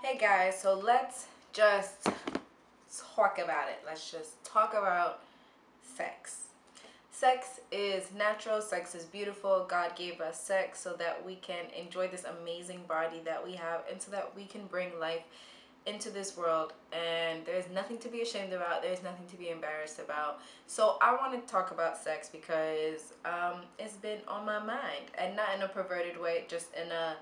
Hey guys, so let's just talk about it. Let's just talk about sex. Sex is natural, sex is beautiful. God gave us sex so that we can enjoy this amazing body that we have and so that we can bring life into this world. And there's nothing to be ashamed about, there's nothing to be embarrassed about. So I want to talk about sex because it's been on my mind, and not in a perverted way, just in a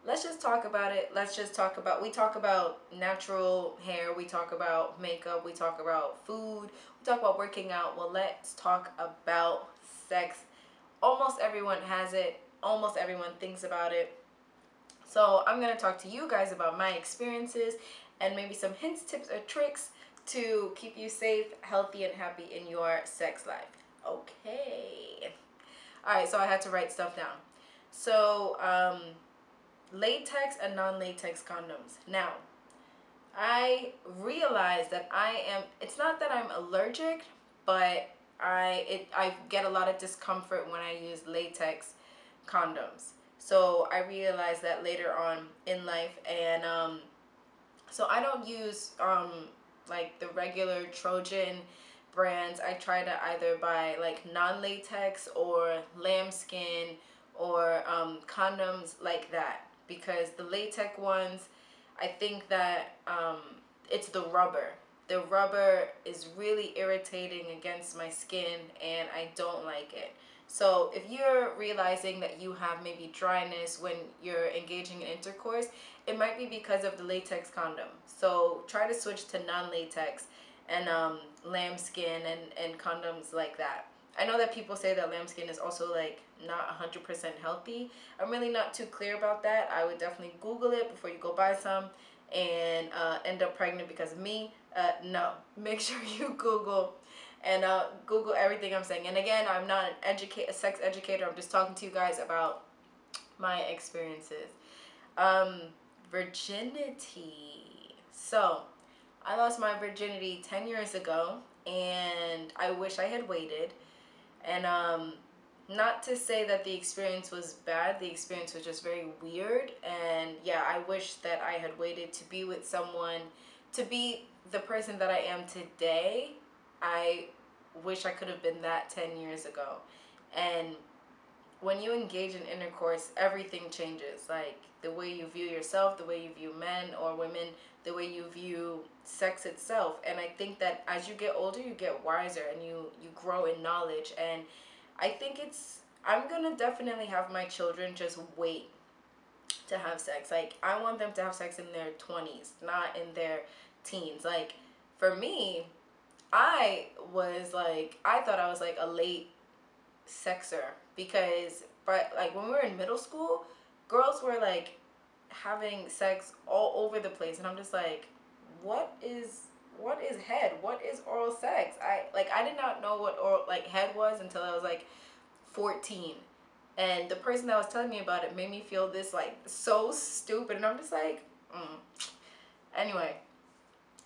let's just talk about it. Let's just talk about, we talk about natural hair, we talk about makeup, we talk about food, we talk about working out. Well, let's talk about sex. Almost everyone has it, almost everyone thinks about it. So I'm going to talk to you guys about my experiences and maybe some hints, tips, or tricks to keep you safe, healthy, and happy in your sex life. Okay. All right, so I had to write stuff down. So latex and non-latex condoms. Now, I realize that it's not that I'm allergic, but I get a lot of discomfort when I use latex condoms. So I realized that later on in life, and so I don't use like the regular Trojan brands. I try to either buy like non-latex or lambskin or condoms like that, because the latex ones, I think that it's the rubber. The rubber is really irritating against my skin and I don't like it. So if you're realizing that you have maybe dryness when you're engaging in intercourse, it might be because of the latex condom. So try to switch to non-latex and lambskin and condoms like that. I know that people say that lambskin is also like not 100% healthy. I'm really not too clear about that. I would definitely Google it before you go buy some and end up pregnant because of me. No, make sure you Google and Google everything I'm saying. And again, I'm not a sex educator. I'm just talking to you guys about my experiences. Um, Virginity. So, I lost my virginity 10 years ago, and I wish I had waited. And not to say that the experience was bad, the experience was just very weird. And yeah, I wish that I had waited to be with someone, to be the person that I am today. I wish I could have been that 10 years ago. And when you engage in intercourse, everything changes. Like the way you view yourself, the way you view men or women, the way you view sex itself. And I think that as you get older, you get wiser and you grow in knowledge. And I think I'm gonna definitely have my children just wait to have sex. Like I want them to have sex in their 20s, not in their teens. Like for me, I thought I was like a late sexer, because but like when we were in middle school, girls were like having sex all over the place, and I'm just like, what is head, what is oral sex? I did not know what oral like head was until I was like 14, and the person that was telling me about it made me feel this like so stupid, and I'm just like anyway,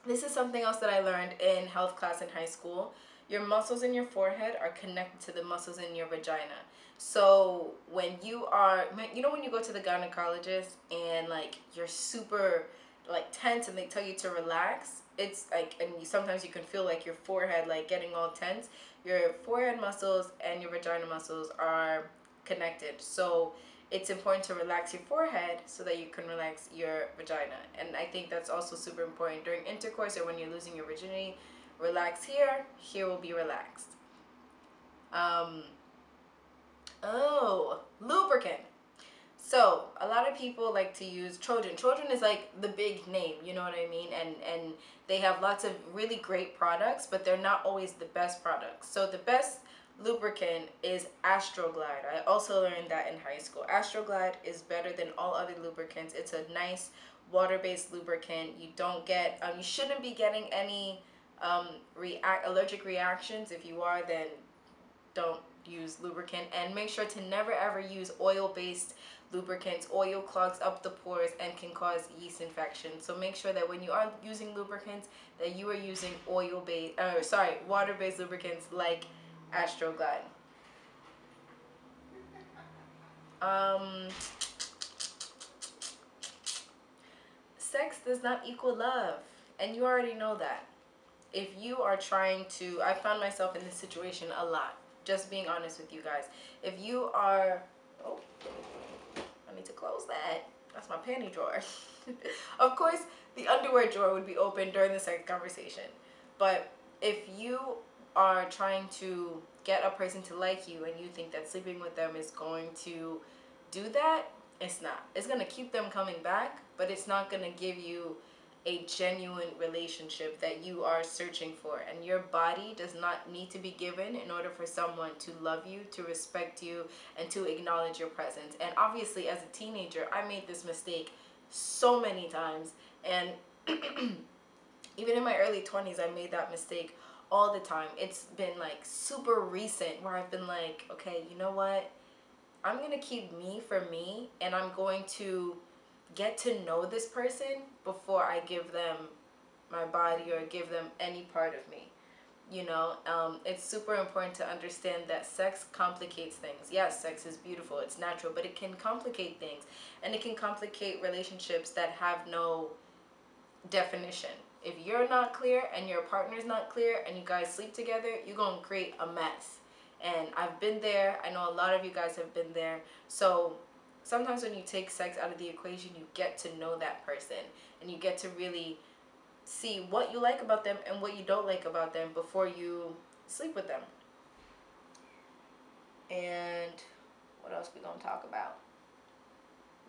this is something else that I learned in health class in high school. Your muscles in your forehead are connected to the muscles in your vagina. So when you are, you know, when you go to the gynecologist and like you're super like tense and they tell you to relax, it's like, and sometimes you can feel like your forehead like getting all tense. Your forehead muscles and your vagina muscles are connected. So it's important to relax your forehead so that you can relax your vagina. And I think that's also super important during intercourse or when you're losing your virginity. Relax here, here will be relaxed. Um, lubricant. So a lot of people like to use Trojan. Trojan is like the big name, you know what I mean? And they have lots of really great products, but they're not always the best products. So the best lubricant is Astroglide. I also learned that in high school. Astroglide is better than all other lubricants. It's a nice water-based lubricant. You don't get, you shouldn't be getting any allergic reactions. If you are, then don't use lubricant, and make sure to never ever use oil-based lubricants. Oil clogs up the pores and can cause yeast infection. So make sure that when you are using lubricants that you are using water-based lubricants like Astroglide. Um, Sex does not equal love. And you already know that. If you are trying to, I found myself in this situation a lot. Just being honest with you guys. If you are, oh, I need to close that. That's my panty drawer. Of course, the underwear drawer would be open during the sex conversation. But if you are trying to get a person to like you and you think that sleeping with them is going to do that, it's not. It's going to keep them coming back, but it's not going to give you a genuine relationship that you are searching for. And your body does not need to be given in order for someone to love you, to respect you, and to acknowledge your presence. And obviously, as a teenager, I made this mistake so many times. And even in my early 20s, I made that mistake all the time. It's been like super recent where I've been like, okay, you know what? I'm going to keep me for me, and I'm going to get to know this person before I give them my body or give them any part of me. You know, it's super important to understand that sex complicates things. Yes, sex is beautiful, it's natural, but it can complicate things, and it can complicate relationships that have no definition. If you're not clear and your partner's not clear and you guys sleep together, you're going to create a mess. And I've been there. I know a lot of you guys have been there. So sometimes when you take sex out of the equation, you get to know that person, and you get to really see what you like about them and what you don't like about them before you sleep with them. And what else we gonna talk about?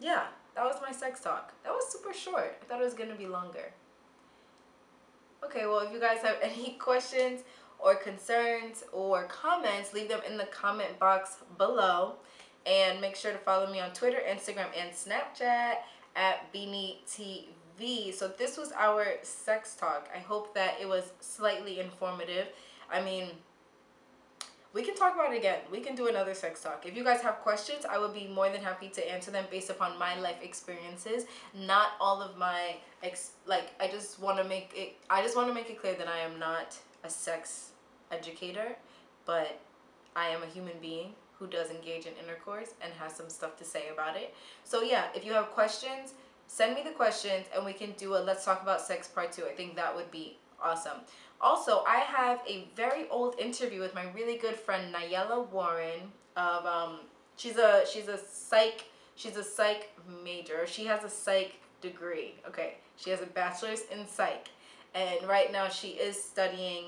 Yeah, that was my sex talk. That was super short. I thought it was gonna be longer. Okay, well, if you guys have any questions or concerns or comments, leave them in the comment box below. And make sure to follow me on Twitter, Instagram, and Snapchat at Beanie TV. So this was our sex talk. I hope that it was slightly informative. I mean, we can talk about it again. We can do another sex talk. If you guys have questions, I would be more than happy to answer them based upon my life experiences. Not all of my I just want to make it clear that I am not a sex educator, but I am a human being who does engage in intercourse and has some stuff to say about it. So yeah, if you have questions, send me the questions and we can do a Let's Talk About Sex Part 2. I think that would be awesome. Also, I have a very old interview with my really good friend Nayela Warren of she's a psych major. She has a psych degree. Okay, she has a bachelor's in psych, and right now she is studying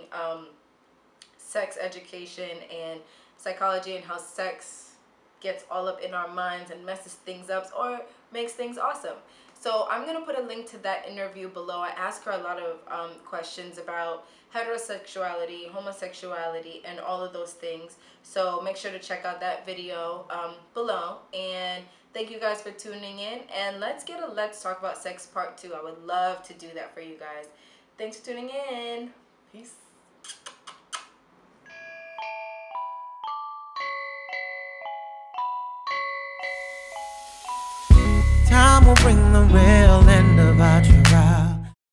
sex education and psychology and how sex gets all up in our minds and messes things up or makes things awesome. So I'm going to put a link to that interview below. I asked her a lot of questions about heterosexuality, homosexuality, and all of those things. So make sure to check out that video below. And thank you guys for tuning in. And let's Talk About Sex Part 2. I would love to do that for you guys. Thanks for tuning in. Peace. Time will bring the real end about you.